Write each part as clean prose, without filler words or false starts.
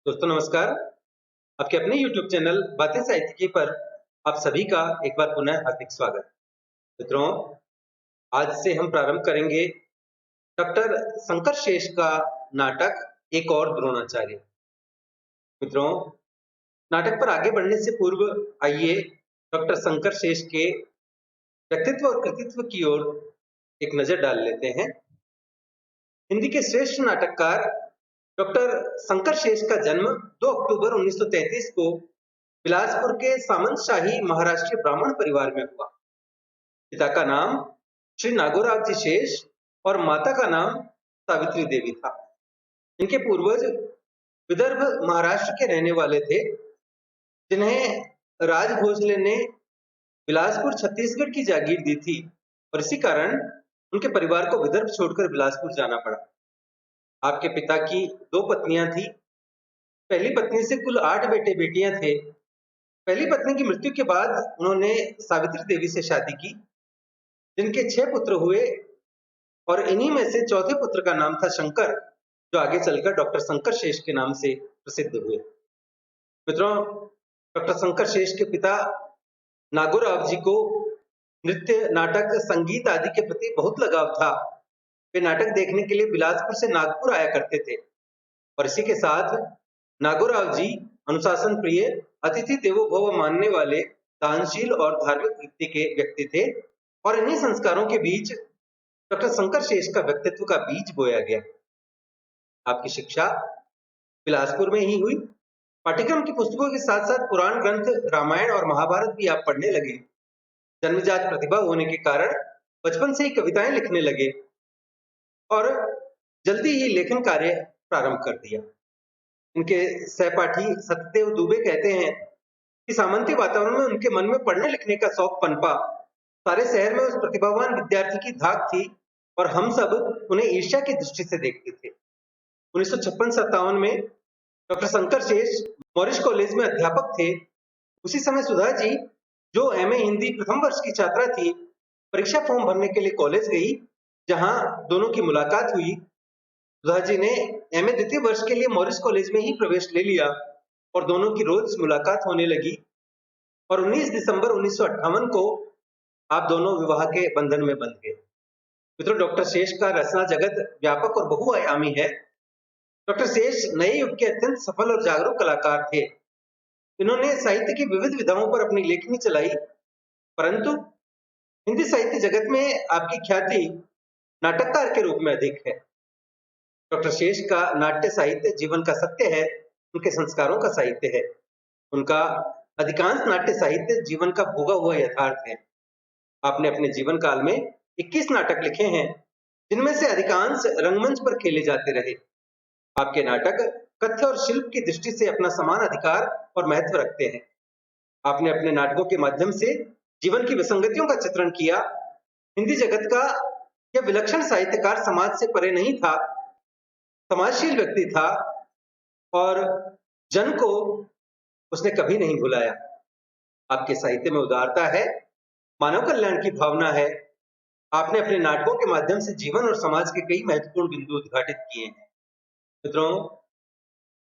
दोस्तों नमस्कार। आपके अपने YouTube चैनल बातें साहित्यिकी पर आप सभी का एक बार पुनः हार्दिक स्वागत। मित्रों, आज से हम प्रारंभ करेंगे डॉक्टर शंकर शेष का नाटक एक और द्रोणाचार्य। मित्रों, नाटक पर आगे बढ़ने से पूर्व आइए डॉक्टर शंकर शेष के व्यक्तित्व और कृतित्व की ओर एक नजर डाल लेते हैं। हिंदी के श्रेष्ठ नाटककार डॉक्टर शंकर शेष का जन्म 2 अक्टूबर 1933 को बिलासपुर के सामंतशाही महाराष्ट्रीय ब्राह्मण परिवार में हुआ। पिता का नाम श्री नागोराव जी शेष और माता का नाम सावित्री देवी था। इनके पूर्वज विदर्भ महाराष्ट्र के रहने वाले थे, जिन्हें राज भोसले ने बिलासपुर छत्तीसगढ़ की जागीर दी थी और इसी कारण उनके परिवार को विदर्भ छोड़कर बिलासपुर जाना पड़ा। आपके पिता की 2 पत्नियां थी। पहली पत्नी से कुल 8 बेटे बेटियां थे। पहली पत्नी की मृत्यु के बाद उन्होंने सावित्री देवी से शादी की, जिनके 6 पुत्र हुए और इन्हीं में से चौथे पुत्र का नाम था शंकर, जो आगे चलकर डॉक्टर शंकर शेष के नाम से प्रसिद्ध हुए। मित्रों, डॉक्टर शंकर शेष के पिता नागोराव जी को नृत्य, नाटक, संगीत आदि के प्रति बहुत लगाव था। वे नाटक देखने के लिए बिलासपुर से नागपुर आया करते थे और इसी के साथ नागोराव जी अनुशासन प्रिय, अतिथि देवो भव मानने वाले, दानशील और धार्मिक वृत्ति के व्यक्ति थे और इन्हीं संस्कारों के बीच डॉक्टर शंकर शेष का व्यक्तित्व का बीज बोया गया। आपकी शिक्षा बिलासपुर में ही हुई। पाठ्यक्रम की पुस्तकों के साथ साथ पुराण ग्रंथ रामायण और महाभारत भी आप पढ़ने लगे। जन्मजात प्रतिभा होने के कारण बचपन से ही कविताएं लिखने लगे और जल्दी ही लेखन कार्य प्रारंभ कर दिया। इनके सहपाठी सत्यदेव दुबे कहते हैं कि सामंती वातावरण में उनके मन में पढ़ने लिखने का शौक पनपा। सारे शहर में उस प्रतिभावान विद्यार्थी की धाक थी और हम सब उन्हें ईर्ष्या की दृष्टि से देखते थे। 1956-57 में डॉक्टर शंकर शेष मॉरिस कॉलेज में अध्यापक थे। उसी समय सुधा जी, जो एमए हिंदी प्रथम वर्ष की छात्रा थी, परीक्षा फॉर्म भरने के लिए कॉलेज गई, जहां दोनों की मुलाकात हुई। सुधा जी ने एमए द्वितीय वर्ष के लिए मॉरिस कॉलेज में ही प्रवेश ले लिया और दोनों की रोज मुलाकात होने लगी और 19 दिसंबर 1958 को आप दोनों विवाह के बंधन में बंध गए। मित्रों, डॉक्टर शेष का रचना जगत व्यापक और बहुआयामी है। डॉक्टर शेष नए युग के अत्यंत सफल और जागरूक कलाकार थे। इन्होंने साहित्य की विविध विधाओं पर अपनी लेखनी चलाई, परंतु हिंदी साहित्य जगत में आपकी ख्याति नाटककार के रूप में अधिक है। डॉक्टर शेष का नाट्य साहित्य जीवन का सत्य है, उनके संस्कारों का साहित्य है। उनका अधिकांश नाट्य साहित्य जीवन का भोगा हुआ यथार्थ है। आपने अपने जीवन काल में 21 नाटक लिखे हैं, जिनमें से अधिकांश रंगमंच पर खेले जाते रहे। आपके नाटक कथ्य और शिल्प की दृष्टि से अपना समान अधिकार और महत्व रखते हैं। आपने अपने नाटकों के माध्यम से जीवन की विसंगतियों का चित्रण किया। हिंदी जगत का यह विलक्षण साहित्यकार समाज से परे नहीं था, समाजशील व्यक्ति था और जन को उसने कभी नहीं भुलाया। आपके साहित्य में उदारता है, मानव कल्याण की भावना है। आपने अपने नाटकों के माध्यम से जीवन और समाज के कई महत्वपूर्ण बिंदु उद्घाटित किए हैं। मित्रों,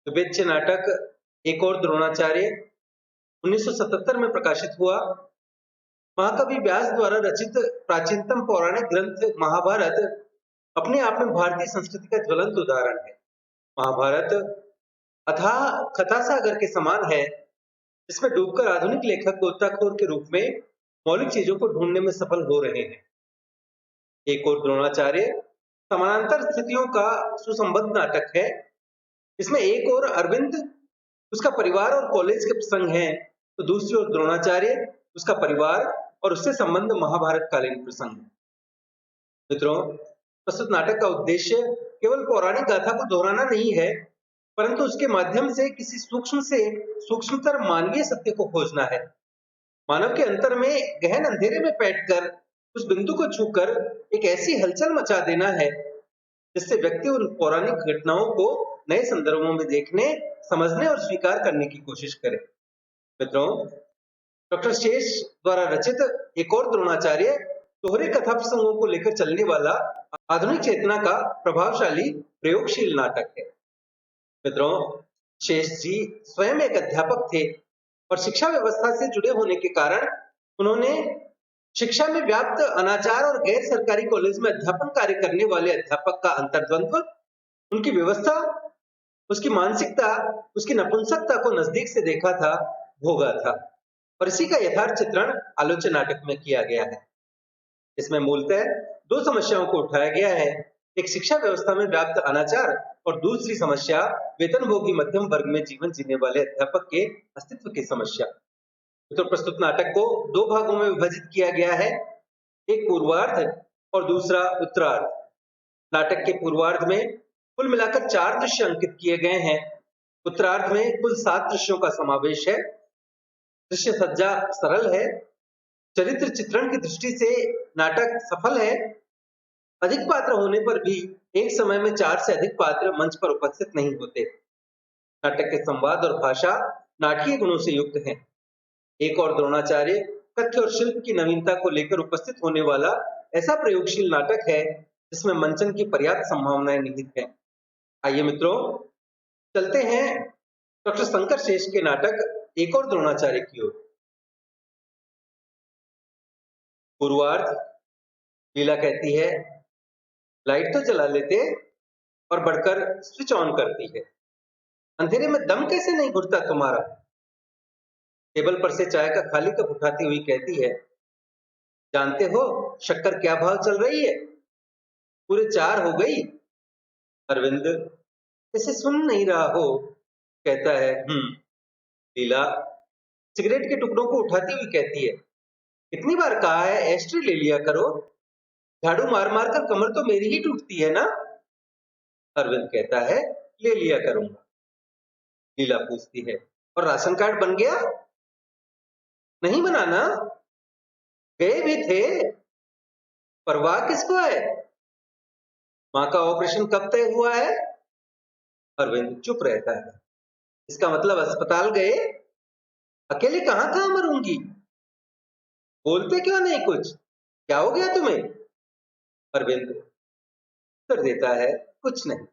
विवेच्य नाटक एक और द्रोणाचार्य 1977 में प्रकाशित हुआ। महाकवि व्यास द्वारा रचित प्राचीनतम पौराणिक ग्रंथ महाभारत अपने आप में भारतीय संस्कृति का ज्वलंत उदाहरण है। महाभारत अथाह कथा सागर के समान है, जिसमें डूबकर आधुनिक लेखक गोताखोर के रूप में मौलिक चीजों को ढूंढने में सफल हो रहे हैं। एक और द्रोणाचार्य समानांतर स्थितियों का सुसंबद्ध नाटक है। इसमें एक और अरविंद, उसका परिवार और कॉलेज के प्रसंग हैं, तो दूसरी ओर द्रोणाचार्य, उसका परिवार और उससे संबंध महाभारत कालीन प्रसंग है। मित्रों, प्रस्तुत नाटक का उद्देश्य केवल पौराणिक गाथा को दोहराना नहीं है, परंतु उसके माध्यम से किसी सूक्ष्म से सूक्ष्मतर मानवीय सत्य को खोजना है। मानव के अंतर में गहन अंधेरे में बैठकर उस बिंदु को छूकर एक ऐसी हलचल मचा देना है, जिससे व्यक्ति उन पौराणिक घटनाओं को नए संदर्भों में देखने, समझने और स्वीकार करने की कोशिश करे। मित्रों, डॉक्टर शेष द्वारा रचित एक और द्रोणाचार्य दोहरे कथा प्रसंगों को लेकर चलने वाला आधुनिक चेतना का प्रभावशाली प्रयोगशील नाटक है। मित्रों, शेष जी स्वयं एक अध्यापक थे और शिक्षा व्यवस्था से जुड़े होने के कारण उन्होंने शिक्षा में व्याप्त अनाचार और गैर सरकारी कॉलेज में अध्यापन कार्य करने वाले अध्यापक का अंतर्द्वंद्व, उनकी व्यवस्था, उसकी मानसिकता, उसकी नपुंसकता को नजदीक से देखा था, भोगा था और इसी का यथार्थ चित्रण आलोच्य नाटक में किया गया है। इसमें मूलतः दो समस्याओं को उठाया गया है, एक शिक्षा व्यवस्था में व्याप्त अनाचार और दूसरी समस्या वेतनभोगी मध्यम वर्ग में जीवन जीने वाले अध्यापक के अस्तित्व की समस्या। तो प्रस्तुत नाटक को दो भागों में विभाजित किया गया है, एक पूर्वार्ध और दूसरा उत्तरार्ध। नाटक के पूर्वार्ध में कुल मिलाकर 4 दृश्य अंकित किए गए हैं। उत्तरार्ध में कुल 7 दृश्यों का समावेश है। दृश्य सज्जा सरल है। चरित्र चित्रण की दृष्टि से नाटक सफल है। अधिक पात्र होने पर भी एक समय में 4 से अधिक पात्र मंच पर उपस्थित नहीं होते। नाटक के संवाद और भाषा नाटकीय गुणों से युक्त हैं। एक और द्रोणाचार्य तथ्य और शिल्प की नवीनता को लेकर उपस्थित होने वाला ऐसा प्रयोगशील नाटक है जिसमें मंचन की पर्याप्त संभावनाएं निहित हैं। आइए मित्रों, चलते हैं डॉक्टर शंकर शेष के नाटक एक और द्रोणाचार्य की ओर। पूर्वार्ध। लीला कहती है, लाइट तो जला लेते और बढ़कर स्विच ऑन करती है। अंधेरे में दम कैसे नहीं घुटता तुम्हारा? टेबल पर से चाय का खाली कप उठाती हुई कहती है, जानते हो शक्कर क्या भाव चल रही है? पूरे 4 हो गई। अरविंद इसे सुन नहीं रहा हो, कहता है लीला सिगरेट के टुकड़ों को उठाती हुई कहती है, कितनी बार कहा है एस्ट्रे ले लिया करो, झाड़ू मार मार कर कमर तो मेरी ही टूटती है ना। अरविंद कहता है, ले लिया करूंगा। लीला पूछती है, और राशन कार्ड बन गया? नहीं बनाना, गए भी थे, परवाह किसको है? माँ का ऑपरेशन कब तय हुआ है? अरविंद चुप रहता है। इसका मतलब अस्पताल गए? अकेले कहाँ मरूंगी? बोलते क्यों नहीं कुछ? क्या हो गया तुम्हें? अरविंद उत्तर देता है, कुछ नहीं।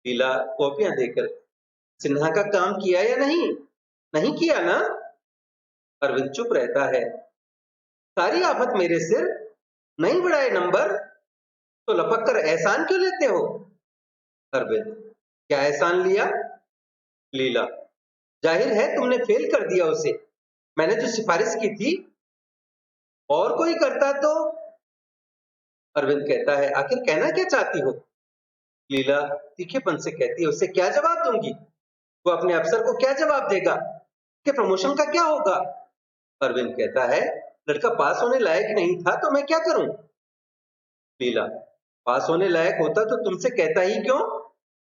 लीला कॉपियां देकर, सिन्हा का काम किया या नहीं? नहीं किया ना? अरविंद चुप रहता है। सारी आफत मेरे सिर, नहीं बढ़ाए नंबर तो लपक कर एहसान क्यों लेते हो? अरविंद, क्या एहसान लिया? लीला, जाहिर है तुमने फेल कर दिया उसे। मैंने जो सिफारिश की थी, और कोई करता तो? अरविंद कहता है, आखिर कहना क्या चाहती हो? लीला तीखेपन से कहती है, उससे क्या जवाब दूंगी? वो अपने अफसर को क्या जवाब देगा कि प्रमोशन का क्या होगा? अरविंद कहता है, लड़का पास होने लायक नहीं था तो मैं क्या करूं? लीला, पास होने लायक होता तो तुमसे कहता ही क्यों?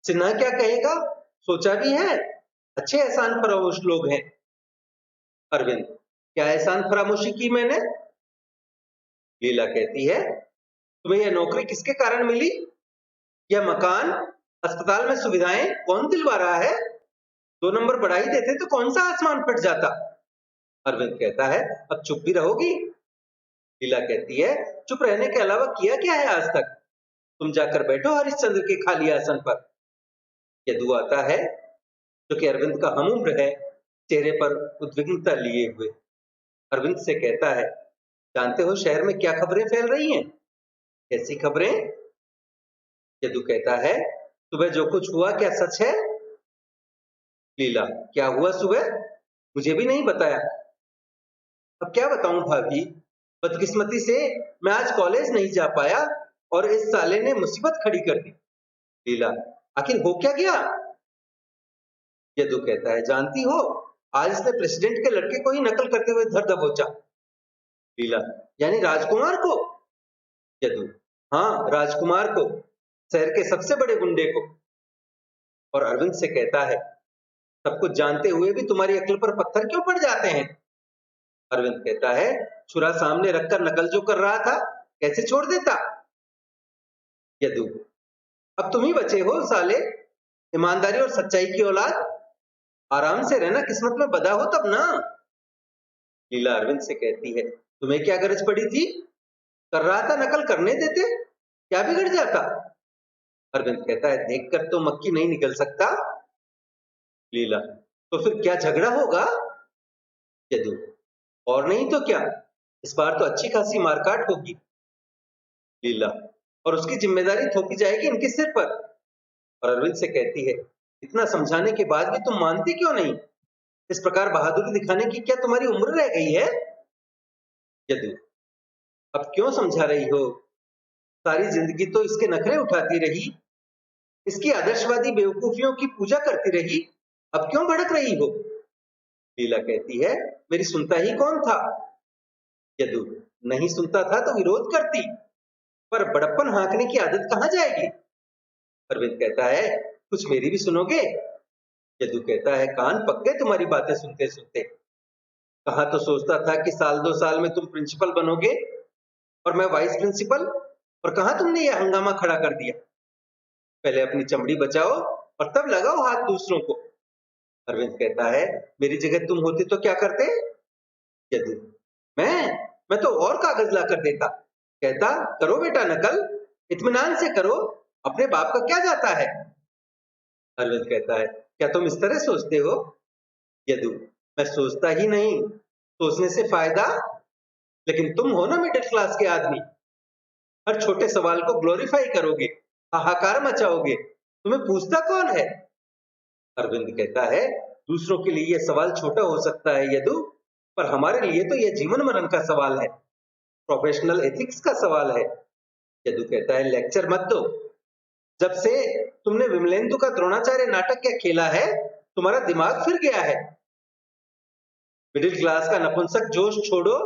सिन्हा क्या कहेगा सोचा भी है? अच्छे एहसान फरामोश लोग हैं। अरविंद, क्या एहसान फरामोशी की मैंने? लीला कहती है, तुम्हें यह नौकरी किसके कारण मिली? यह मकान, अस्पताल में सुविधाएं कौन दिलवा रहा है? 2 नंबर बढ़ा ही देते तो कौन सा आसमान फट जाता? अरविंद कहता है, अब चुप भी रहोगी? लीला कहती है, चुप रहने के अलावा किया क्या है आज तक? तुम जाकर बैठो हरिश्चंद्र के खाली आसन पर। यदु आता है, जो कि अरविंद का हमउम्र है, चेहरे पर उद्विग्नता लिए हुए। अरविंद से कहता है, जानते हो शहर में क्या खबरें फैल रही हैं? कैसी खबरें? यदु कहता है, सुबह जो कुछ हुआ क्या सच है? लीला, क्या हुआ सुबह? मुझे भी नहीं बताया। अब क्या बताऊं भाभी, बदकिस्मती से मैं आज कॉलेज नहीं जा पाया और इस साले ने मुसीबत खड़ी कर दी। लीला, आखिर हो क्या गया? यदु कहता है, जानती हो आज इसने प्रेसिडेंट के लड़के को ही नकल करते हुए धर दबोचा। लीला, यानी राजकुमार को? यदु, हाँ राजकुमार को, शहर के सबसे बड़े गुंडे को। और अरविंद से कहता है, सब कुछ जानते हुए भी तुम्हारी अक्ल पर पत्थर क्यों पड़ जाते हैं? अरविंद कहता है, छुरा सामने रखकर नकल जो कर रहा था कैसे छोड़ देता? यदु, अब तुम ही बचे हो साले, ईमानदारी और सच्चाई की औलाद। आराम से रहना, किस्मत में बदा हो तब ना। लीला अरविंद से कहती है, तुम्हें क्या गरज पड़ी थी? कर रहा था नकल, करने देते, क्या बिगड़ जाता? अरविंद कहता है, देखकर तो मक्खी नहीं निकल सकता। लीला, तो फिर क्या झगड़ा होगा? यदु, और नहीं तो क्या, इस बार तो अच्छी खासी मारकाट होगी। लीला, और उसकी जिम्मेदारी थोपी जाएगी इनके सिर पर। और अरविंद से कहती है, इतना समझाने के बाद भी तुम मानती क्यों नहीं? इस प्रकार बहादुरी दिखाने की क्या तुम्हारी उम्र रह गई है? यदु, अब क्यों समझा रही हो? सारी जिंदगी तो इसके नखरे उठाती रही, इसकी आदर्शवादी बेवकूफियों की पूजा करती रही, अब क्यों भड़क रही हो? लीला कहती है, मेरी सुनता ही कौन था? यदु, नहीं सुनता था तो विरोध करती, पर बड़प्पन हाँकने की आदत कहाँ जाएगी? अरविंद कहता है, कुछ मेरी भी सुनोगे? यदु कहता है, कान पक गए तुम्हारी बातें सुनते सुनते। कहा तो सोचता था कि साल 2 साल में तुम प्रिंसिपल बनोगे और मैं वाइस प्रिंसिपल, और कहा तुमने यह हंगामा खड़ा कर दिया। पहले अपनी चमड़ी बचाओ और तब लगाओ हाथ दूसरों को। अरविंद कहता है, मेरी जगह तुम होते तो क्या करते? यदु, मैं तो और कागज ला कर देता, कहता करो बेटा नकल, इत्मीनान से करो, अपने बाप का क्या जाता है? अरविंद कहता है, क्या तुम इस तरह सोचते हो? यदु, मैं सोचता ही नहीं, सोचने से फायदा? लेकिन तुम हो ना मिडिल क्लास के आदमी, हर छोटे सवाल को ग्लोरीफाई करोगे, हाहाकार मचाओगे, तुम्हें पूछता कौन है? अरविंद कहता है, दूसरों के लिए यह सवाल छोटा हो सकता है यदु, पर हमारे लिए तो यह जीवन मरण का सवाल है, प्रोफेशनल एथिक्स का सवाल है। यदु कहता है, लेक्चर मत दो, जब से तुमने विमलेंदु का द्रोणाचार्य नाटक क्या खेला है, तुम्हारा दिमाग फिर गया है। मिडिल क्लास का नपुंसक जोश छोड़ो,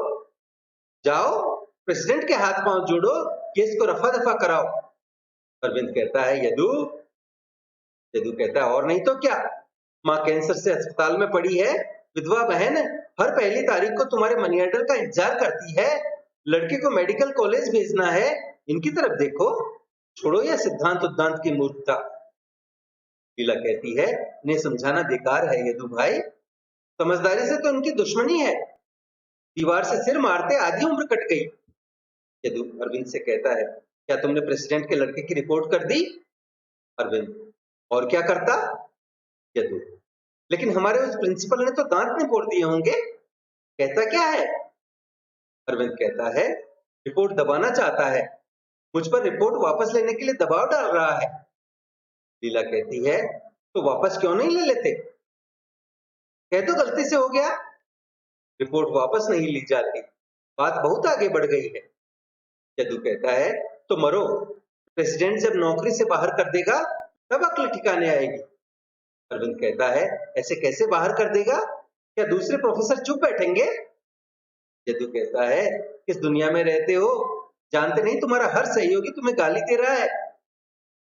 जाओ प्रेसिडेंट के हाथ पांव जोड़ो, केस को रफा दफा कराओ। अरविंद कहता है, यदु कहता है, और नहीं तो क्या, माँ कैंसर से अस्पताल में पड़ी है, विधवा बहन हर पहली तारीख को तुम्हारे मनी ऑर्डर का इंतजार करती है, लड़के को मेडिकल कॉलेज भेजना है, इनकी तरफ देखो, छोड़ो यह सिद्धांत उद्धांत की मूर्खता। लीला कहती है, इन्हें समझाना बेकार है यदु भाई, समझदारी से तो इनकी दुश्मनी है, दीवार से सिर मारते आधी उम्र कट गई। यदु अरविंद से कहता है, क्या तुमने प्रेसिडेंट के लड़के की रिपोर्ट कर दी? अरविंद, और क्या करता? यदु, लेकिन हमारे उस प्रिंसिपल ने तो दांत नहीं फोड़ दिए होंगे, कहता क्या है? अरविंद कहता है, रिपोर्ट दबाना चाहता है, मुझ पर रिपोर्ट वापस लेने के लिए दबाव डाल रहा है। लीला कहती है, तो वापस क्यों नहीं ले लेते? कह तो गलती से हो गया। रिपोर्ट वापस नहीं ली जाती, बात बहुत आगे बढ़ गई है। यदु कहता है, तो मरो, प्रेसिडेंट जब नौकरी से बाहर कर देगा तब अक्ल ठिकाने आएगी। अरविंद कहता है, ऐसे कैसे बाहर कर देगा? क्या दूसरे प्रोफेसर चुप बैठेंगे? यदु कहता है, किस दुनिया में रहते हो, जानते नहीं तुम्हारा हर सहयोगी तुम्हें गाली दे रहा है।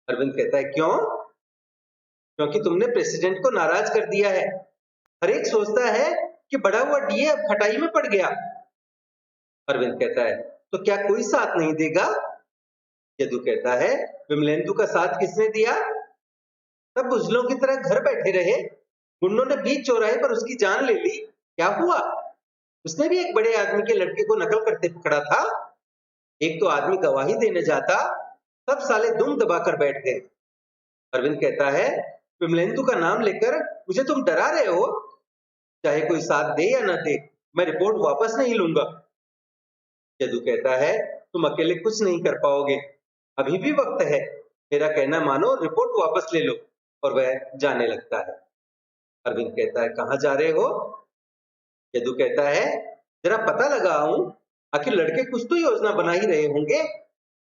अरविंद कहता है, क्यों? क्योंकि तुमने प्रेसिडेंट को नाराज कर दिया है, हर एक सोचता है कि बढ़ा हुआ डीए अब खटाई में पड़ गया। अरविंद कहता है, तो क्या कोई साथ नहीं देगा? यदु कहता है, विमलेंदु का साथ किसने दिया? सब बुजलों की तरह घर बैठे रहे, गुंडों ने बीच चौराहे पर उसकी जान ले ली, क्या हुआ? उसने भी एक बड़े आदमी के लड़के को नकल करते पकड़ा था। एक तो आदमी गवाही देने जाता, सब साले दुम दबाकर बैठ गए। अरविंद कहता है, विमलेंदु का नाम लेकर मुझे तुम डरा रहे हो, चाहे कोई साथ दे या न दे, मैं रिपोर्ट वापस नहीं लूंगा। यदु कहता है, तुम अकेले कुछ नहीं कर पाओगे, अभी भी वक्त है, मेरा कहना मानो, रिपोर्ट वापस ले लो। और वह जाने लगता है। अरविंद कहता है, कहाँ जा रहे हो? यदु कहता है, जरा पता लगाऊं, आखिर लड़के कुछ तो योजना बना ही रहे होंगे,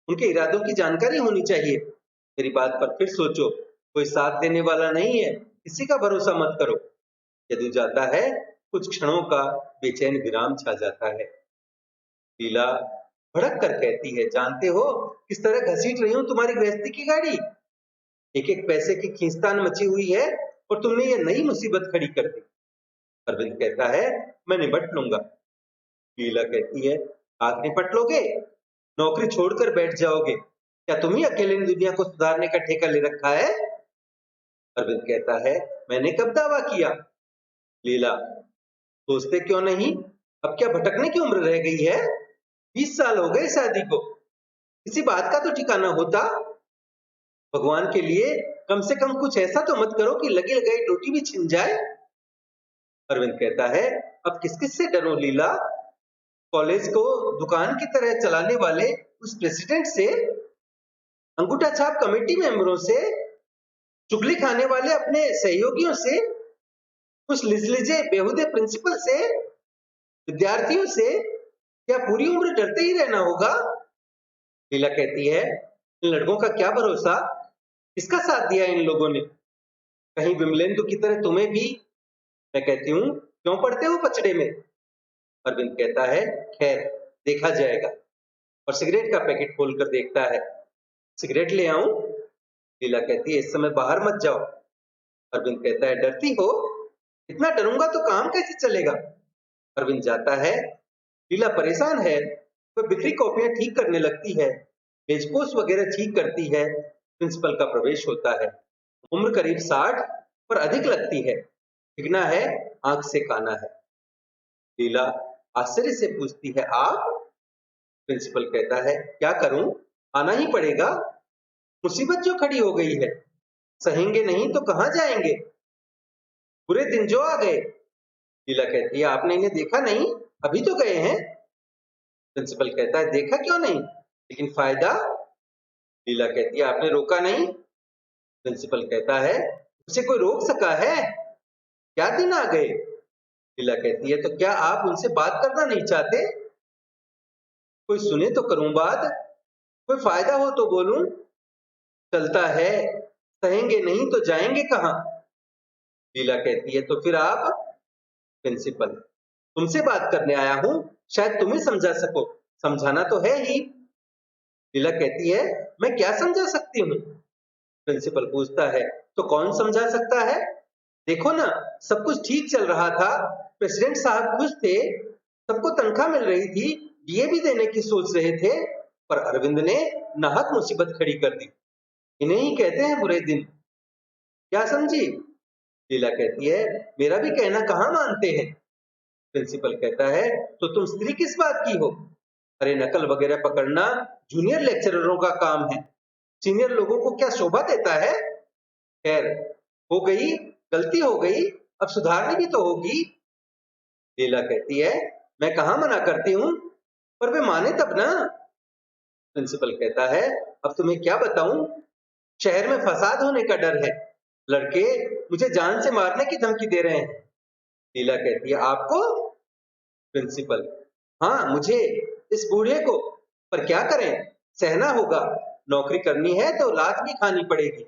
उनके इरादों की जानकारी होनी चाहिए। मेरी बात पर फिर सोचो, कोई साथ देने वाला नहीं है, किसी का भरोसा मत करो। यदु जाता है, कुछ क्षणों का बेचैन विराम छा जाता है। लीला भड़क कर कहती है, जानते हो किस तरह घसीट रही हूं तुम्हारी गृहस्थी की गाड़ी, एक एक पैसे की खींचतान मची हुई है, और तुमने ये नई मुसीबत खड़ी कर दी। अरविंद कहता है, मैं निपट लूंगा। लीला कहती है, आप निपट लोगे? नौकरी छोड़कर बैठ जाओगे? क्या तुम ही अकेले ने दुनिया को सुधारने का ठेका ले रखा है? अरविंद कहता है, मैंने कब दावा किया? लीला, सोचते क्यों नहीं, अब क्या भटकने की उम्र रह गई है? 20 साल हो गए शादी को, किसी बात का तो ठिकाना होता। भगवान के लिए कम से कम कुछ ऐसा तो मत करो कि लगी लगाई रोटी भी छिन जाए। अरविंद कहता है, अब किस किस से डरूं लीला? कॉलेज को दुकान की तरह चलाने वाले उस प्रेसिडेंट से, अंगूठा छाप कमेटी मेंबरों से, चुगली खाने वाले अपने सहयोगियों से, उस लिजलिजे बेहुदे प्रिंसिपल से, विद्यार्थियों से, क्या पूरी उम्र डरते ही रहना होगा? लीला कहती है, इन लड़कों का क्या भरोसा, किसका साथ दिया इन लोगों ने? कहीं विमलेंदु की तरह तुम्हें भी? मैं कहती हूँ, क्यों पड़ते हो पचड़े में? अरविंद कहता है, खैर देखा जाएगा, और सिगरेट का पैकेट खोलकर देखता है। सिगरेट ले आऊं? लीला कहती है, इस समय बाहर मत जाओ। अरविंद कहता है, डरती हो? इतना डरूंगा तो काम कैसे चलेगा? अरविंद जाता है। लीला परेशान है। वह बिखरी कॉपियां ठीक करने लगती है, पेजपोस्ट वगैरह ठीक करती है। प्रिंसिपल का प्रवेश होता है। उम्र करीब 60 पर अधिक लगती है। दिखना है, आंख से काना है। लीला आश्चर्य से पूछती है, आप? प्रिंसिपल कहता है, क्या करूं, आना ही पड़ेगा, मुसीबत जो खड़ी हो गई है, सहेंगे नहीं तो कहां जाएंगे, बुरे दिन जो आ गए। लीला कहती है, आपने इन्हें देखा नहीं, अभी तो गए हैं। प्रिंसिपल कहता है, देखा क्यों नहीं, लेकिन फायदा? लीला कहती है, आपने रोका नहीं। प्रिंसिपल कहता है, उसे कोई रोक सका है? क्या दिन आ गए। लीला कहती है, तो क्या आप उनसे बात करना नहीं चाहते? कोई सुने तो करूं बात, कोई फायदा हो तो बोलूं। चलता है, सहेंगे नहीं तो जाएंगे कहां। लीला कहती है, तो फिर आप? प्रिंसिपल, तुमसे बात करने आया हूं, शायद तुम्हें समझा सको, समझाना तो है ही। लीला कहती है, मैं क्या समझा सकती हूँ? प्रिंसिपल पूछता है, तो कौन समझा सकता है? देखो ना, सब कुछ ठीक चल रहा था, प्रेसिडेंट साहब खुश थे, सबको तनख्वाह मिल रही थी, डीए भी देने की सोच रहे थे, पर अरविंद ने नाहक मुसीबत खड़ी कर दी। इन्हें ही कहते हैं बुरे दिन। क्या समझी? लीला कहती है, मेरा भी कहना कहाँ मानते हैं। प्रिंसिपल कहता है, तो तुम स्त्री किस बात की हो? अरे नकल वगैरह पकड़ना जूनियर लेक्चररों का काम है, सीनियर लोगों को क्या शोभा देता है? खैर, हो गई, गलती हो गई, अब सुधारनी भी तो होगी। लीला कहती है, मैं कहाँ मना करती हूँ, पर वे माने तब ना। प्रिंसिपल कहता है, अब तुम्हें क्या बताऊं, शहर में फसाद होने का डर है, लड़के मुझे जान से मारने की धमकी दे रहे हैं। लीला कहती है, आपको? प्रिंसिपल, हाँ मुझे, इस बूढ़े को, पर क्या करें, सहना होगा, नौकरी करनी है तो लात भी खानी पड़ेगी।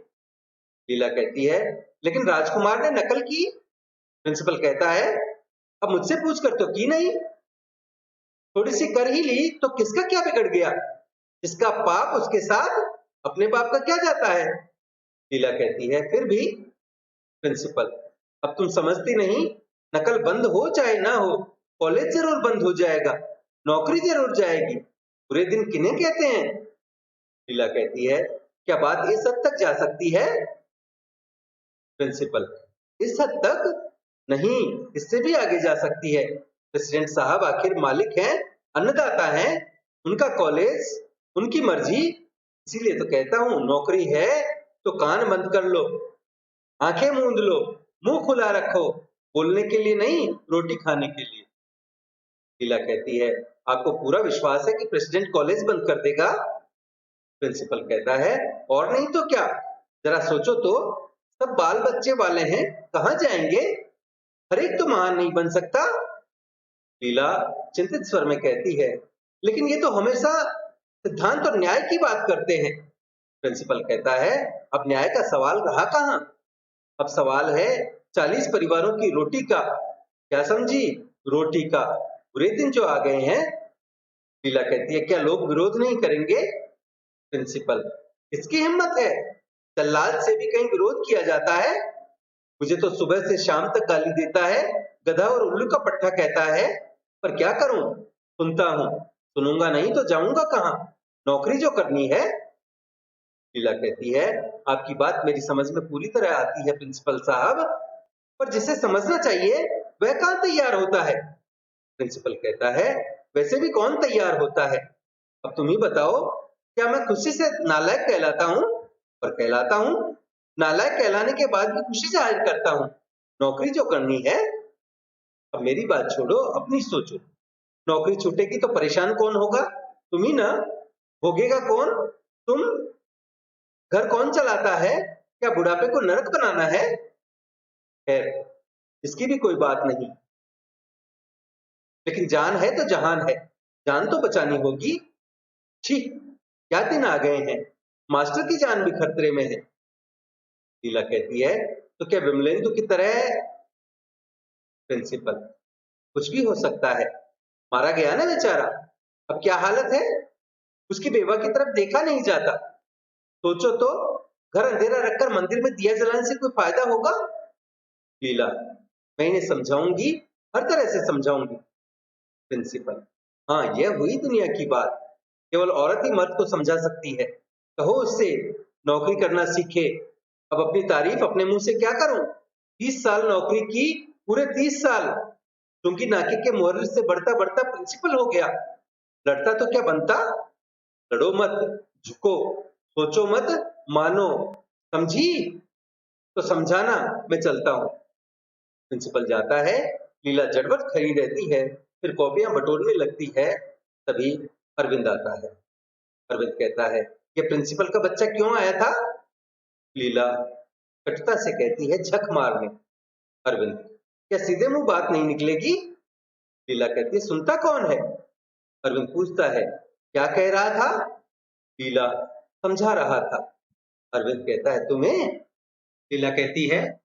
लीला कहती है, लेकिन राजकुमार ने नकल की। प्रिंसिपल कहता है, अब मुझसे पूछकर तो की नहीं, थोड़ी सी कर ही ली तो किसका क्या बिगड़ गया, जिसका पाप उसके साथ, अपने बाप का क्या जाता है। लीला कहती है, फिर भी। प्रिंसिपल, अब तुम समझती नहीं, नकल बंद हो चाहे ना हो, कॉलेज जरूर बंद हो जाएगा, नौकरी जरूर जाएगी, बुरे दिन किन्हें कहते हैं। लीला कहती है, क्या बात इस हद तक जा सकती है? प्रिंसिपल, इस हद तक नहीं, इससे भी आगे जा सकती है। प्रेसिडेंट साहब आखिर मालिक हैं, अन्नदाता हैं, उनका कॉलेज, उनकी मर्जी, इसीलिए तो कहता हूं, नौकरी है तो कान बंद कर लो, आंखें मूंद लो, मुंह खुला रखो, बोलने के लिए नहीं, रोटी खाने के लिए। लीला कहती है, आपको पूरा विश्वास है कि प्रेसिडेंट कॉलेज बंद कर देगा? प्रिंसिपल कहता है, और नहीं तो क्या, जरा सोचो तो, सब बाल बच्चे वाले हैं, कहां जाएंगे, हर एक तो महान नहीं बन सकता। लीला चिंतित स्वर में कहती है, लेकिन ये तो हमेशा सिद्धांत और न्याय की बात करते हैं। प्रिंसिपल कहता है, अब न्याय का सवाल रहा कहां, अब सवाल है 40 परिवारों की रोटी का। क्या समझी, रोटी का, बुरे दिन जो आ गए हैं। लीला कहती है, क्या लोग विरोध नहीं करेंगे? प्रिंसिपल, किसकी हिम्मत है, जल्लाद से भी कहीं विरोध किया जाता है, मुझे तो सुबह से शाम तक गाली देता है, गधा और उल्लू का पट्टा कहता है, पर क्या करूं, सुनता हूं, सुनूंगा नहीं तो जाऊंगा कहां, नौकरी जो करनी है। लीला कहती है, आपकी बात मेरी समझ में पूरी तरह आती है प्रिंसिपल साहब, पर जिसे समझना चाहिए वह कहां तैयार होता है। प्रिंसिपल कहता है, वैसे भी कौन तैयार होता है, अब तुम ही बताओ, क्या मैं खुशी से नालायक कहलाता हूं, पर कहलाता हूं। नालायक कहलाने के बाद भी खुशी जाहिर करता हूँ। नौकरी जो करनी है, अब मेरी बात छोड़ो, अपनी सोचो। नौकरी छूटेगी तो परेशान कौन होगा? तुम ही ना। भोगेगा कौन? तुम। घर कौन चलाता है? क्या बुढ़ापे को नरक बनाना है? खैर, इसकी भी कोई बात नहीं, लेकिन जान है तो जहान है, जान तो बचानी होगी। छी, क्या दिन आ गए हैं, मास्टर की जान भी खतरे में है। लीला कहती है, तो क्या विमलेंदु की तरह? प्रिंसिपल, कुछ भी हो सकता है, मारा गया ना बेचारा, अब क्या हालत है? उसकी बेवा की तरफ देखा नहीं जाता। सोचो तो, घर अंधेरा रखकर मंदिर में दिया जलाने से कोई फायदा होगा? लीला, मैं इन्हें समझाऊंगी, हर तरह से समझाऊंगी। प्रिंसिपल, हाँ, यह हुई दुनिया की बात, केवल औरत ही मर्द को समझा सकती है। कहो उससे नौकरी करना सीखे। अब अपनी तारीफ अपने मुंह से क्या करूं? 30 साल नौकरी की, पूरे 30 साल। क्योंकि नाके के मोहर से बढ़ता बढ़ता प्रिंसिपल हो गया। लड़ता तो क्या बनता? लड़ो मत, झुको, सोचो मत, मानो। समझी? तो समझाना, मैं चलता हूं। प्रिंसिपल जाता है। लीला झटपट खड़ी रहती है, फिर कॉपियां बटोरने लगती है। तभी अरविंद आता है। अरविंद कहता है, ये प्रिंसिपल का बच्चा क्यों आया था? लीला कटुता से कहती है, झक मारने। अरविंद, क्या सीधे मुंह बात नहीं निकलेगी? लीला कहती है, सुनता कौन है? अरविंद पूछता है, क्या कह रहा था? लीला, समझा रहा था। अरविंद कहता है, तुम्हें? लीला कहती है,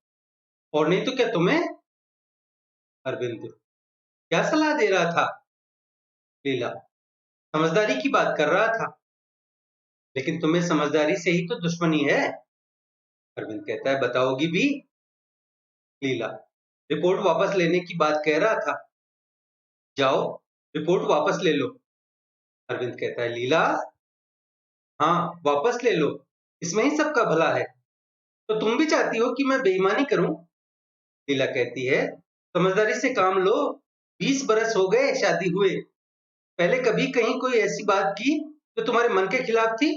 और नहीं तो क्या तुम्हें? अरविंद, क्या सलाह दे रहा था? लीला, समझदारी की बात कर रहा था। लेकिन तुम्हें समझदारी से ही तो दुश्मनी है। अरविंद कहता है, बताओगी भी? लीला, रिपोर्ट वापस लेने की बात कह रहा था। जाओ, रिपोर्ट वापस ले लो। अरविंद कहता है, लीला, हाँ, वापस ले लो, इसमें ही सबका भला है। तो तुम भी चाहती हो कि मैं बेईमानी करूं? लीला कहती है, समझदारी से काम लो। 20 बरस हो गए शादी हुए, पहले कभी कहीं कोई ऐसी बात की जो तुम्हारे मन के खिलाफ थी?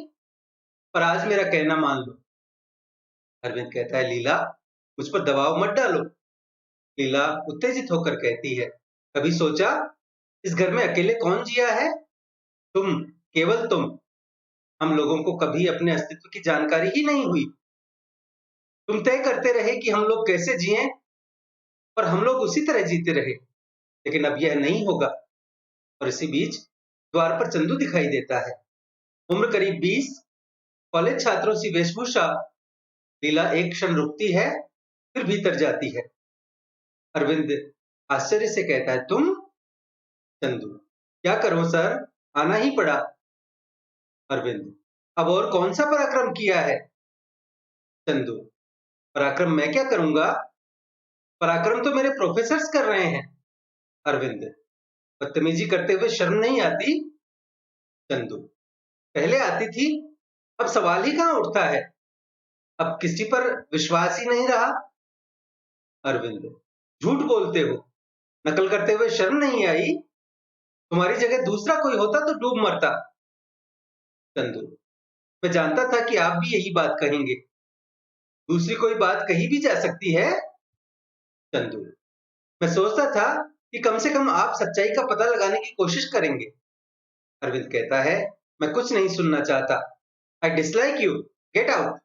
पर आज मेरा कहना मान लो। अरविंद कहता है, लीला, मुझ पर दबाव मत डालो। लीला उत्तेजित होकर कहती है, कभी सोचा इस घर में अकेले कौन जिया है? तुम, केवल तुम। हम लोगों को कभी अपने अस्तित्व की जानकारी ही नहीं हुई। तुम तय करते रहे कि हम लोग कैसे जिएं, और हम लोग उसी तरह जीते रहे। लेकिन अब यह नहीं होगा। और इसी बीच द्वार पर चंदू दिखाई देता है। उम्र करीब 20, कॉलेज छात्रों सी वेशभूषा। लीला एक क्षण रुकती है, फिर भीतर जाती है। अरविंद आश्चर्य से कहता है, तुम? चंदू, क्या करूं सर, आना ही पड़ा। अरविंद, अब और कौन सा पराक्रम किया है? चंदू, पराक्रम मैं क्या करूंगा? पराक्रम तो मेरे प्रोफेसर्स कर रहे हैं। अरविंद, बदतमीजी करते हुए शर्म नहीं आती? चंदू, पहले आती थी, अब सवाल ही कहां उठता है। अब किसी पर विश्वास ही नहीं रहा। अरविंद, झूठ बोलते हो, नकल करते हुए शर्म नहीं आई? तुम्हारी जगह दूसरा कोई होता तो डूब मरता। चंदू, मैं जानता था कि आप भी यही बात कहेंगे। दूसरी कोई बात कही भी जा सकती है? चंदू, मैं सोचता था कि कम से कम आप सच्चाई का पता लगाने की कोशिश करेंगे। अरविंद कहता है, मैं कुछ नहीं सुनना चाहता। I dislike you, get out.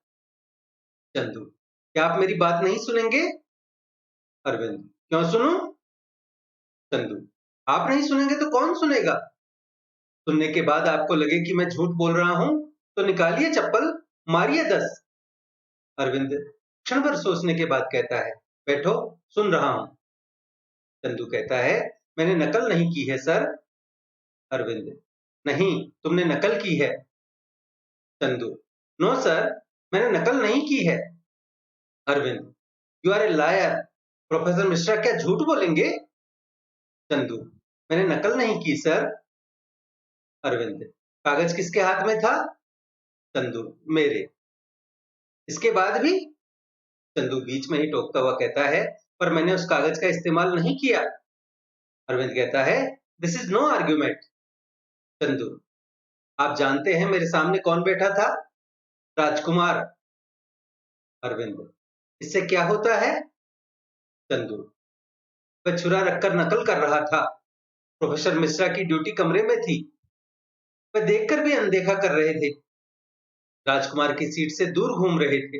Chandu, क्या आप मेरी बात नहीं सुनेंगे? अरविंद, क्यों सुनूं? चंदू, आप नहीं सुनेंगे तो कौन सुनेगा? सुनने के बाद आपको लगे कि मैं झूठ बोल रहा हूं, तो निकालिए चप्पल, मारिए 10। अरविंद क्षण भर सोचने के बाद कहता है, बैठो, सुन रहा हूं। चंदू कहता है, मैंने नकल नहीं की है सर। अरविंद, नहीं, तुमने नकल की है। चंदू, नो सर, मैंने नकल नहीं की है। Arvind, you are a liar. Professor Mishra क्या झूठ बोलेंगे? चंदू, मैंने नकल नहीं की सर। अरविंद, कागज किसके हाथ में था? चंदू, मेरे। इसके बाद भी? चंदू बीच में ही टोकता हुआ कहता है, पर मैंने उस कागज का इस्तेमाल नहीं किया। अरविंद कहता है, this is no argument. Chandu, आप जानते हैं मेरे सामने कौन बैठा था? राजकुमार। अरविंद, इससे क्या होता है? चंदू, वह छुरा रखकर नकल कर रहा था। प्रोफेसर मिश्रा की ड्यूटी कमरे में थी। वह देखकर भी अनदेखा कर रहे थे। राजकुमार की सीट से दूर घूम रहे थे।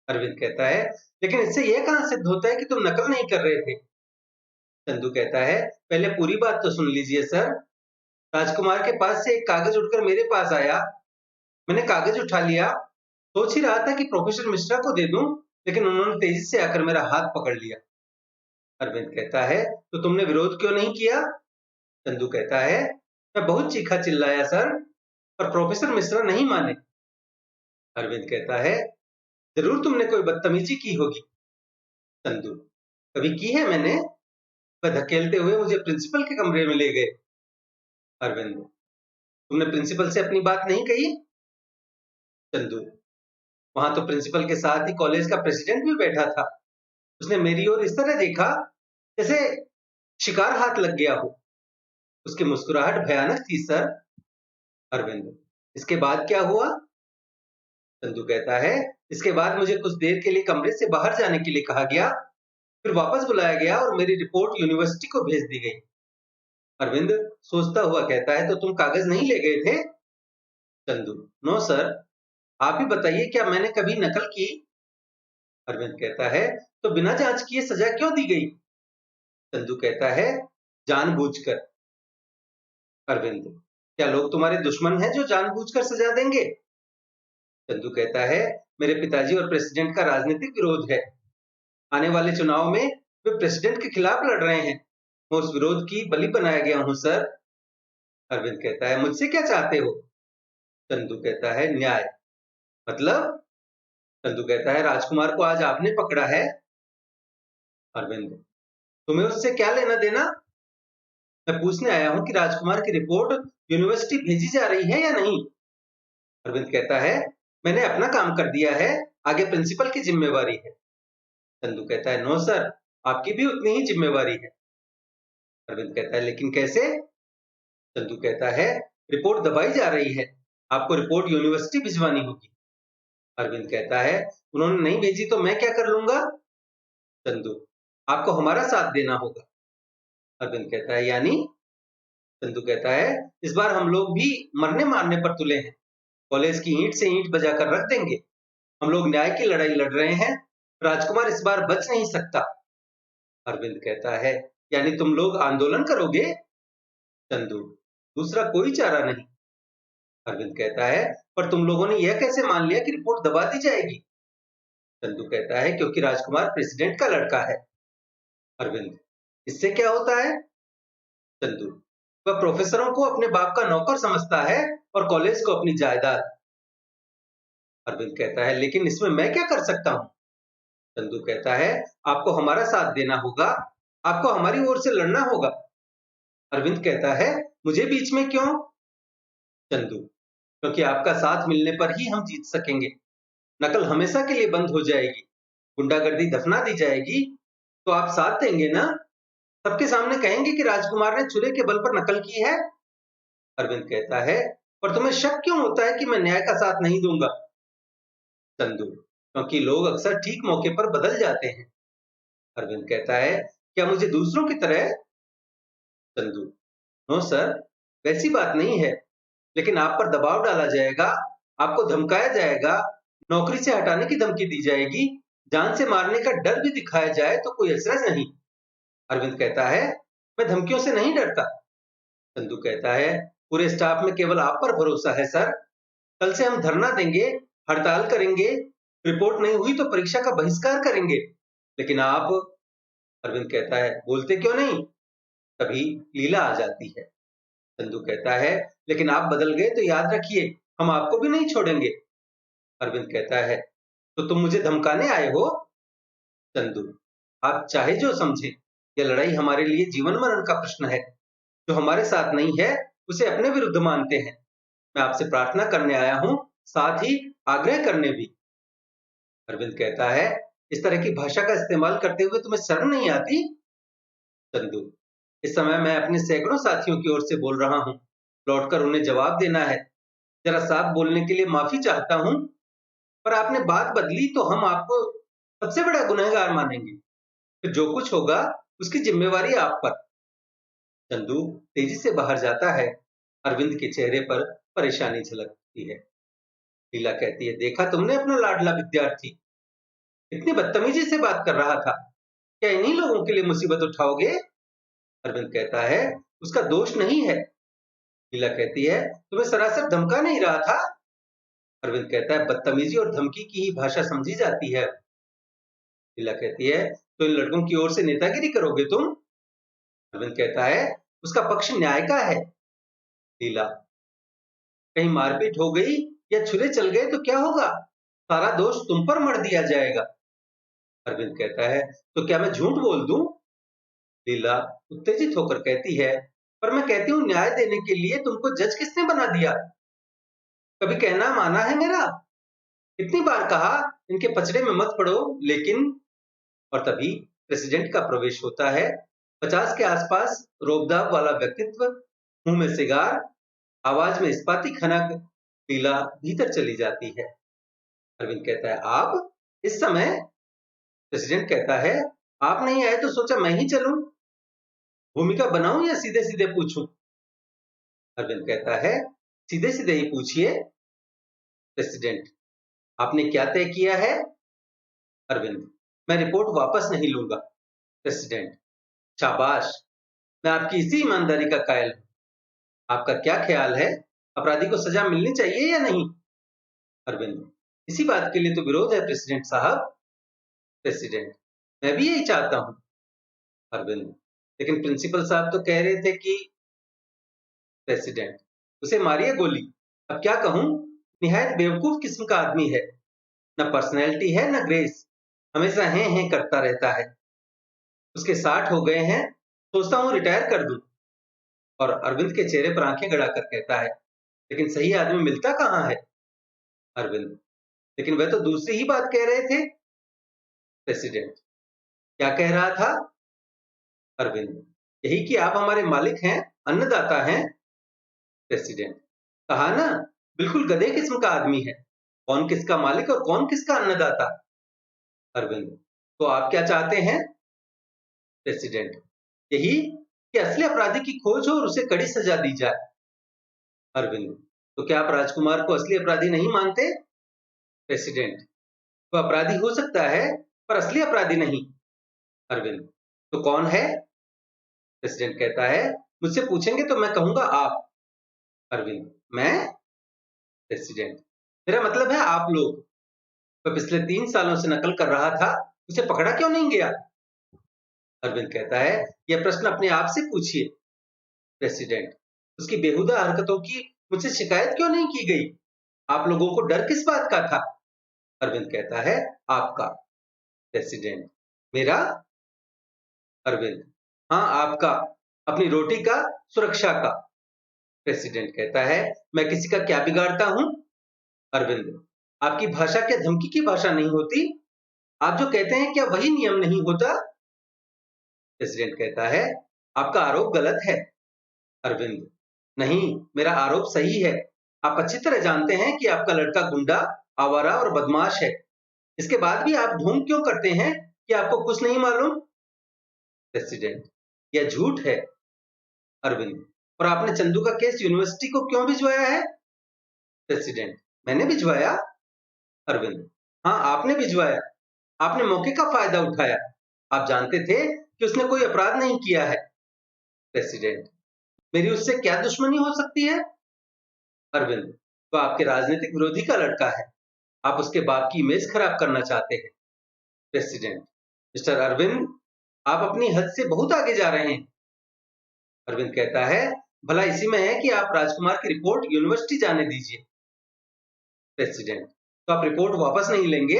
अरविंद कहता है, लेकिन इससे यह कहां सिद्ध होता है कि तुम नकल नहीं कर रहे थे? चंदू कहता है, पहले पूरी बात तो सुन लीजिए सर। राजकुमार के पास से एक कागज उठकर मेरे पास आया। मैंने कागज उठा लिया। सोच ही रहा था कि प्रोफेसर मिश्रा को दे दूं, लेकिन उन्होंने तेजी से आकर मेरा हाथ पकड़ लिया। अरविंद कहता है, तो तुमने विरोध क्यों नहीं किया? चंदू कहता है, मैं बहुत चीखा चिल्लाया सर, पर प्रोफेसर मिश्रा नहीं माने। अरविंद कहता है, जरूर तुमने कोई बदतमीजी की होगी। चंदू, कभी की है मैंने? वह धकेलते हुए मुझे प्रिंसिपल के कमरे में ले गए। अरविंद, तुमने प्रिंसिपल से अपनी बात नहीं कही? चंदू, वहां तो प्रिंसिपल के साथ ही कॉलेज का प्रेसिडेंट भी बैठा था। उसने मेरी ओर इस तरह देखा जैसे शिकार हाथ लग गया हो। उसकी मुस्कुराहट भयानक थी सर। अरविंद, इसके बाद क्या हुआ? चंदू कहता है, इसके बाद मुझे कुछ देर के लिए कमरे से बाहर जाने के लिए कहा गया, फिर वापस बुलाया गया और मेरी रिपोर्ट यूनिवर्सिटी को भेज दी गई। अरविंद सोचता हुआ कहता है, तो तुम कागज नहीं ले गए थे? Chandu, no sir. आप ही बताइए, क्या मैंने कभी नकल की? अरविंद कहता है, तो बिना जांच किए सजा क्यों दी गई? चंदू कहता है, जानबूझकर। अरविंद, क्या लोग तुम्हारे दुश्मन हैं जो जानबूझकर सजा देंगे? चंदू कहता है, मेरे पिताजी और प्रेसिडेंट का राजनीतिक विरोध है। आने वाले चुनाव में वे प्रेसिडेंट के खिलाफ लड़ रहे हैं। मैं उस विरोध की बलि बनाया गया हूं सर। अरविंद कहता है, मुझसे क्या चाहते हो? चंदू कहता है, न्याय। मतलब? चंदू कहता है, राजकुमार को आज आपने पकड़ा है। अरविंद, तुम्हें उससे क्या लेना देना? मैं पूछने आया हूं कि राजकुमार की रिपोर्ट यूनिवर्सिटी भेजी जा रही है या नहीं। अरविंद कहता है, मैंने अपना काम कर दिया है, आगे प्रिंसिपल की जिम्मेवारी है। चंदू कहता है, नो सर, आपकी भी उतनी ही जिम्मेवारी है। अरविंद कहता है, लेकिन कैसे? चंदू कहता है, रिपोर्ट दबाई जा रही है, आपको रिपोर्ट यूनिवर्सिटी भिजवानी होगी। अरविंद कहता है, उन्होंने नहीं भेजी तो मैं क्या कर लूंगा? चंदू, आपको हमारा साथ देना होगा। अरविंद कहता है, यानी? चंदू कहता है, इस बार हम लोग भी मरने मारने पर तुले हैं। कॉलेज की ईंट से ईंट बजाकर रख देंगे। हम लोग न्याय की लड़ाई लड़ रहे हैं। राजकुमार इस बार बच नहीं सकता। अरविंद कहता है, यानी तुम लोग आंदोलन करोगे? चंदू, दूसरा कोई चारा नहीं। अरविंद कहता है, पर तुम लोगों ने यह कैसे मान लिया कि रिपोर्ट दबा दी जाएगी? चंदू कहता है, क्योंकि राजकुमार प्रेसिडेंट का लड़का है। अरविंद, इससे क्या होता है? चंदू, वह प्रोफेसरों को अपने बाप का नौकर समझता है और कॉलेज को अपनी जायदाद। अरविंद कहता है, लेकिन इसमें मैं क्या कर सकता हूँ? चंदू कहता है, आपको हमारा साथ देना होगा, आपको हमारी ओर से लड़ना होगा। अरविंद कहता है, मुझे बीच में क्यों? चंदू, क्योंकि आपका साथ मिलने पर ही हम जीत सकेंगे। नकल हमेशा के लिए बंद हो जाएगी, गुंडागर्दी दफना दी जाएगी। तो आप साथ देंगे ना? सबके सामने कहेंगे कि राजकुमार ने छुरे के बल पर नकल की है। अरविंद कहता है, पर तुम्हें शक क्यों होता है कि मैं न्याय का साथ नहीं दूंगा? चंदू, क्योंकि लोग अक्सर ठीक मौके पर बदल जाते हैं। अरविंद कहता है, क्या मुझे दूसरों की तरह? चंदू, नो सर, वैसी बात नहीं है, लेकिन आप पर दबाव डाला जाएगा, आपको धमकाया जाएगा, नौकरी से हटाने की धमकी दी जाएगी, जान से मारने का डर भी दिखाया जाए तो कोई असर नहीं। अरविंद कहता है, मैं धमकियों से नहीं डरता। चंदू कहता है, पूरे स्टाफ में केवल आप पर भरोसा है सर। कल से हम धरना देंगे, हड़ताल करेंगे, रिपोर्ट नहीं हुई तो परीक्षा का बहिष्कार करेंगे। लेकिन आप? अरविंद कहता है, बोलते क्यों नहीं? तभी लीला आ जाती है। चंदू कहता है, लेकिन आप बदल गए तो याद रखिए, हम आपको भी नहीं छोड़ेंगे। अरविंद कहता है, तो तुम मुझे धमकाने आए हो? चंदू, आप चाहे जो समझें, यह लड़ाई हमारे लिए जीवन मरण का प्रश्न है। जो हमारे साथ नहीं है, उसे अपने विरुद्ध मानते हैं। मैं आपसे प्रार्थना करने आया हूं, साथ ही आग्रह करने भी। अरविंद कहता है, इस तरह की भाषा का इस्तेमाल करते हुए तुम्हें शर्म नहीं आती? चंदू, इस समय मैं अपने सैकड़ों साथियों की ओर से बोल रहा हूं, लौटकर उन्हें जवाब देना है। जरा साफ बोलने के लिए माफी चाहता हूं। पर आपने बात बदली तो हम आपको सबसे बड़ा गुनहगार मानेंगे। फिर जो कुछ होगा उसकी जिम्मेवारी आप पर। चंदू तेजी से बाहर जाता है। अरविंद के चेहरे पर परेशानी झलकती है। लीला कहती है, देखा तुमने अपना लाडला विद्यार्थी इतनी बदतमीजी से बात कर रहा था। क्या इन्हीं लोगों के लिए मुसीबत उठाओगे? अरविंद कहता है, उसका दोष नहीं है। लीला कहती है, तुम्हें सरासर धमका नहीं रहा था? अरविंद कहता है, बदतमीजी और धमकी की ही भाषा समझी जाती है। लीला कहती है, तो इन लड़कों की ओर से नेतागिरी करोगे तुम? अरविंद कहता है, उसका पक्ष न्याय का है। लीला, कहीं मारपीट हो गई या छुरे चल गए तो क्या होगा? सारा दोष तुम पर मढ़ दिया जाएगा। अरविंद कहता है, तो क्या मैं झूठ बोल दूं? लीला उत्तेजित होकर कहती है, पर मैं कहती हूँ, न्याय देने के लिए तुमको जज किसने बना दिया? कभी कहना माना है मेरा? इतनी बार कहा इनके पचड़े में मत पड़ो, लेकिन। और तभी प्रेसिडेंट का प्रवेश होता है। 50 के आसपास, रोबदाब वाला व्यक्तित्व, मुंह में सिगार, आवाज में इस्पाती खनक। लीला भीतर चली जाती है। अरविंद कहता है, आप इस समय? प्रेसिडेंट कहता है, आप नहीं आए तो सोचा मैं ही चलूं। भूमिका बनाऊं या सीधे सीधे पूछूं? अरविंद कहता है, सीधे सीधे ही पूछिए। प्रेसिडेंट, आपने क्या तय किया है? अरविंद, मैं रिपोर्ट वापस नहीं लूंगा। प्रेसिडेंट, शाबाश, मैं आपकी इसी ईमानदारी का कायल हूं। आपका क्या ख्याल है, अपराधी को सजा मिलनी चाहिए या नहीं? अरविंद, इसी बात के लिए तो विरोध है प्रेसिडेंट साहब। प्रेसिडेंट, मैं भी यही चाहता हूं। अरविंद, लेकिन प्रिंसिपल साहब तो कह रहे थे कि। प्रेसिडेंट, उसे मारिए गोली। अब क्या कहूं, निहायत बेवकूफ किस्म का आदमी है। न पर्सनैलिटी है न ग्रेस। हमेशा हैं करता रहता है। उसके 60 हो गए हैं, सोचता हूं रिटायर कर दूं। और अरविंद के चेहरे पर आंखें गड़ाकर कहता है, लेकिन सही आदमी मिलता कहां है? अरविंद, लेकिन वह तो दूसरी ही बात कह रहे थे। प्रेसिडेंट, क्या कह रहा था? अरविंद, यही कि आप हमारे मालिक हैं, अन्नदाता हैं। प्रेसिडेंट, कहा ना, बिल्कुल गधे किस्म का आदमी है। कौन किसका मालिक और कौन किसका अन्नदाता? अरविंद, तो आप क्या चाहते हैं? प्रेसिडेंट, यही कि असली अपराधी की खोज हो और उसे कड़ी सजा दी जाए। अरविंद, तो क्या आप राजकुमार को असली अपराधी नहीं मानते? प्रेसिडेंट, वो अपराधी हो सकता है, पर असली अपराधी नहीं। अरविंद, तो कौन है? प्रेसिडेंट कहता है, मुझसे पूछेंगे तो मैं कहूंगा आप। अरविंद, मैं? प्रेसिडेंट, मेरा मतलब है आप लोग। वह पिछले 3 सालों से नकल कर रहा था, उसे पकड़ा क्यों नहीं गया? अरविंद कहता है, यह प्रश्न अपने आप से पूछिए। प्रेसिडेंट, उसकी बेहुदा हरकतों की मुझसे शिकायत क्यों नहीं की गई? आप लोगों को डर किस बात का था? अरविंद कहता है, आपका। प्रेसिडेंट, मेरा? अरविंद, हाँ आपका, अपनी रोटी का, सुरक्षा का। प्रेसिडेंट कहता है, मैं किसी का क्या बिगाड़ता हूं? अरविंद, आपकी भाषा क्या धमकी की भाषा नहीं होती? आप जो कहते हैं क्या वही नियम नहीं होता? प्रेसिडेंट कहता है, आपका आरोप गलत है। अरविंद, नहीं, मेरा आरोप सही है। आप अच्छी तरह जानते हैं कि आपका लड़का गुंडा, आवारा और बदमाश है। इसके बाद भी आप ढोंग क्यों करते हैं कि आपको कुछ नहीं मालूम? प्रेसिडेंट, यह झूठ है। अरविंद, और आपने चंदू का केस यूनिवर्सिटी को क्यों भिजवाया है? प्रेसिडेंट, मैंने भिजवाया? अरविंद, हाँ आपने भिजवाया। आपने मौके का फायदा उठाया। आप जानते थे कि उसने कोई अपराध नहीं किया है। प्रेसिडेंट, मेरी उससे क्या दुश्मनी हो सकती है? अरविंद, वह आपके राजनीतिक विरोधी का लड़का है। आप उसके बाप की इमेज खराब करना चाहते हैं। प्रेसिडेंट, मिस्टर अरविंद, आप अपनी हद से बहुत आगे जा रहे हैं। अरविंद कहता है, भला इसी में है कि आप राजकुमार की रिपोर्ट यूनिवर्सिटी जाने दीजिए। प्रेसिडेंट, तो आप रिपोर्ट वापस नहीं लेंगे?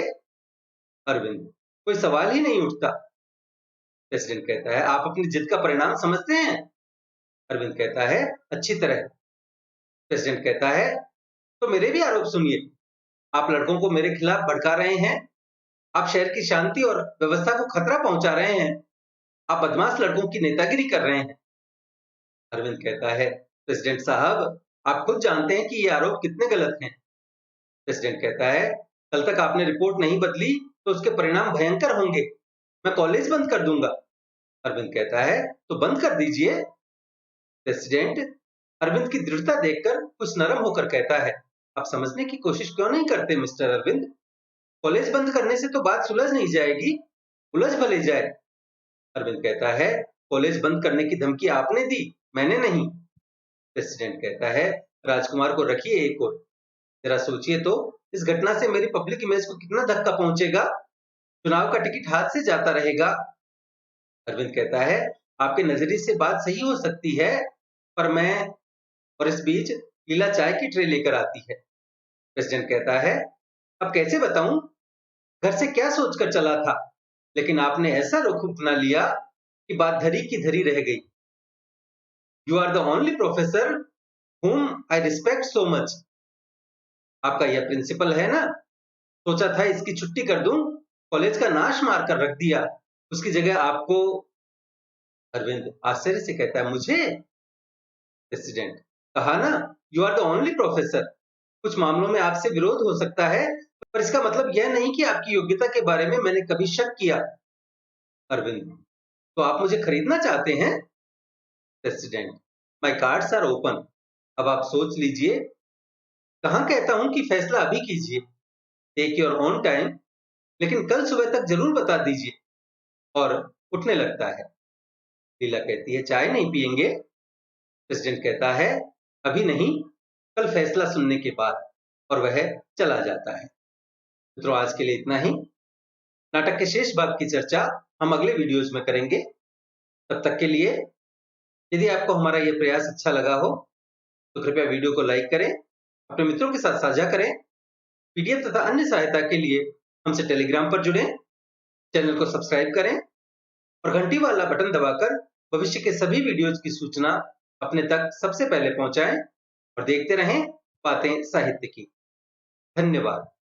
अरविंद, कोई सवाल ही नहीं उठता। प्रेसिडेंट कहता है, आप अपनी जिद का परिणाम समझते हैं? अरविंद कहता है, अच्छी तरह। प्रेसिडेंट कहता है, तो मेरे भी आरोप सुनिए। आप लड़कों को मेरे खिलाफ भड़का रहे हैं। आप शहर की शांति और व्यवस्था को खतरा पहुंचा रहे हैं। आप बदमाश लड़कों की नेतागिरी कर रहे हैं। अरविंद कहता है, प्रेसिडेंट साहब, आप खुद जानते हैं कि ये आरोप कितने गलत हैं। प्रेसिडेंट कहता है, कल तक आपने रिपोर्ट नहीं बदली तो उसके परिणाम भयंकर होंगे। मैं कॉलेज बंद कर दूंगा। अरविंद कहता है, तो बंद कर दीजिए। प्रेसिडेंट अरविंद की दृढ़ता देखकर कुछ नरम होकर कहता है, आप समझने की कोशिश क्यों नहीं करते मिस्टर अरविंद? कॉलेज बंद करने से तो बात सुलझ नहीं जाएगी, उलझ भले जाए। अरविंद कहता है, कॉलेज बंद करने की धमकी आपने दी, मैंने नहीं। प्रेसिडेंट कहता है, राजकुमार को रखिए एक और। जरा सोचिए तो, इस घटना से मेरी पब्लिक इमेज को कितना धक्का पहुंचेगा। चुनाव का टिकट हाथ से जाता रहेगा। अरविंद कहता है, आपके नजरिए से बात सही हो सकती है, पर मैं। और इस बीच लीला चाय की ट्रे लेकर आती है। प्रेसिडेंट कहता है, अब कैसे बताऊं, घर से क्या सोचकर चला था, लेकिन आपने ऐसा रुख अपना लिया कि बात धरी की धरी रह गई। You are the only professor whom I respect so much। आपका यह प्रिंसिपल है ना, सोचा था इसकी छुट्टी कर दूं, कॉलेज का नाश मार कर रख दिया, उसकी जगह आपको। अरविंद आश्चर्य से कहता है, मुझे? प्रेसिडेंट, कहा ना, you are the only professor. कुछ मामलों में आपसे विरोध हो सकता है, पर इसका मतलब यह नहीं कि आपकी योग्यता के बारे में मैंने कभी शक किया। अरविंद, तो आप मुझे खरीदना चाहते हैं? President, my cards are open. अब आप सोच लीजिए। कहां कहता हूं कि फैसला अभी कीजिए, टेक योर ओन टाइम, लेकिन कल सुबह तक जरूर बता दीजिए। और उठने लगता है। लीला कहती है, चाय नहीं पियेंगे? प्रेसिडेंट कहता है, अभी नहीं, कल फैसला सुनने के बाद। और वह चला जाता है। मित्रों, आज के लिए इतना ही। नाटक के शेष भाग की चर्चा हम अगले वीडियोज में करेंगे। तब तक के लिए, यदि आपको हमारा यह प्रयास अच्छा लगा हो तो कृपया वीडियो को लाइक करें, अपने मित्रों के साथ साझा करें। पीडीएफ तथा अन्य सहायता के लिए हमसे टेलीग्राम पर जुड़ें, चैनल को सब्सक्राइब करें और घंटी वाला बटन दबाकर भविष्य के सभी वीडियोज की सूचना अपने तक सबसे पहले पहुंचाएं। और देखते रहें बातें साहित्य की। धन्यवाद।